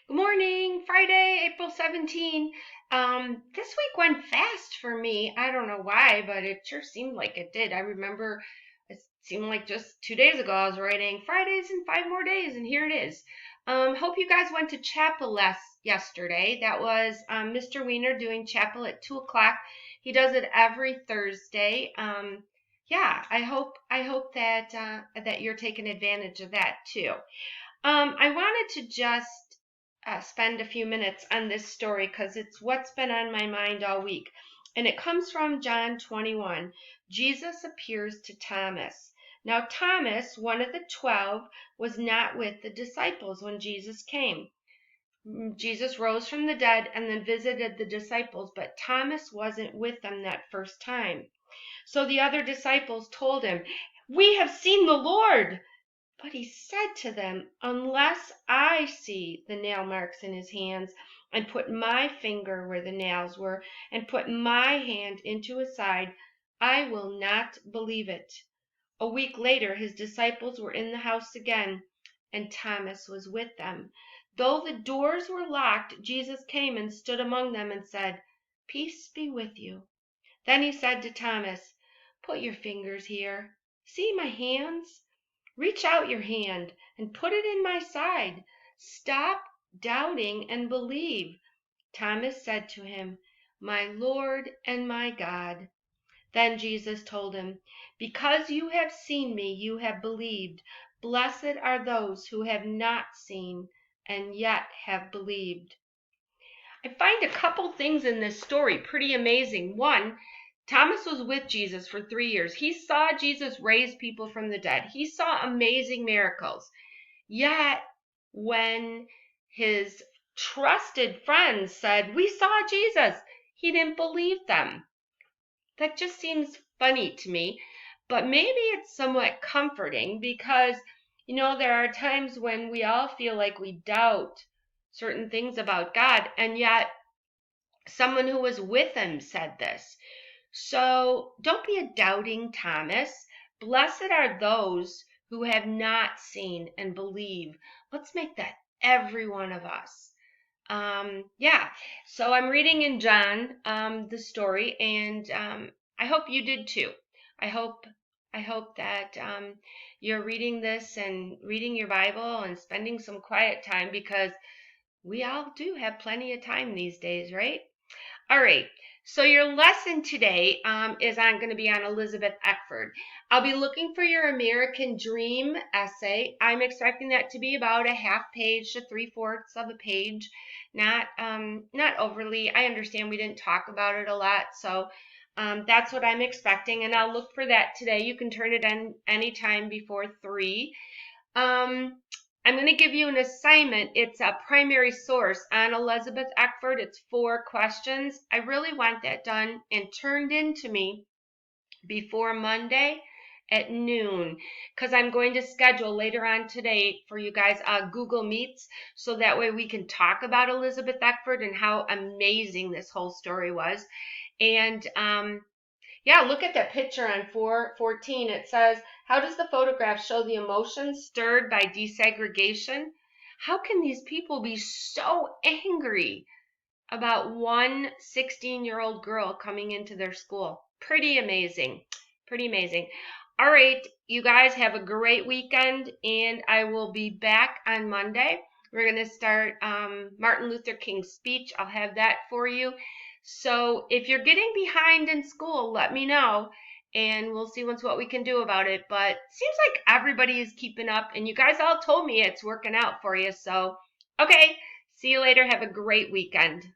Good morning, Friday, April 17. This week went fast for me. I don't know why, but it sure seemed like it did. I remember it seemed like just 2 days ago I was writing Fridays and 5 more days, and here it is. Hope you guys went to chapel yesterday. That was Mr. Weiner doing chapel at 2 o'clock. He does it every Thursday. Yeah, I hope that you're taking advantage of that too. I wanted to just spend a few minutes on this story because it's what's been on my mind all week. And it comes from John 21. Jesus appears to Thomas. Now, Thomas, one of the 12, was not with the disciples when Jesus came. Jesus rose from the dead and then visited the disciples, but Thomas wasn't with them that first time. So the other disciples told him, "We have seen the Lord." But he said to them, "Unless I see the nail marks in his hands, and put my finger where the nails were, and put my hand into his side, I will not believe it." A week later, his disciples were in the house again, and Thomas was with them. Though the doors were locked, Jesus came and stood among them and said, "Peace be with you." Then he said to Thomas, "Put your fingers here. See my hands? Reach out your hand and put it in my side. Stop doubting and believe." Thomas said to him, "My Lord and my God." Then Jesus told him, "Because you have seen me, you have believed. Blessed are those who have not seen and yet have believed." I find a couple things in this story pretty amazing. One, Thomas was with Jesus for 3 years. He saw Jesus raise people from the dead. He saw amazing miracles. Yet, when his trusted friends said, "We saw Jesus," he didn't believe them. That just seems funny to me, but maybe it's somewhat comforting because, there are times when we all feel like we doubt certain things about God, and yet someone who was with him said this. So don't be a doubting Thomas. Blessed are those who have not seen and believe. Let's make that every one of us. Yeah, so I'm reading in John the story, and I hope you did too. I hope I hope that you're reading this and reading your Bible and spending some quiet time because we all do have plenty of time these days, right? All right. So your lesson today is going to be on Elizabeth Eckford. I'll be looking for your American Dream essay. I'm expecting that to be about a half page to 3/4 of a page. Not overly. I understand we didn't talk about it a lot, so that's what I'm expecting, and I'll look for that today. You can turn it in anytime before 3. Um, I'm going to give you an assignment. It's a primary source on Elizabeth Eckford. It's 4 questions. I really want that done and turned in to me before Monday at noon because I'm going to schedule later on today for you guys Google Meets so that way we can talk about Elizabeth Eckford and how amazing this whole story was. And yeah, look at that picture on 414. It says, "How does the photograph show the emotions stirred by desegregation? How can these people be so angry about one 16-year-old girl coming into their school?" Pretty amazing. Pretty amazing. All right, you guys have a great weekend, and I will be back on Monday. We're going to start Martin Luther King's speech. I'll have that for you. So if you're getting behind in school, let me know, and we'll see what we can do about it. But it seems like everybody is keeping up, and you guys all told me it's working out for you. So, okay, see you later. Have a great weekend.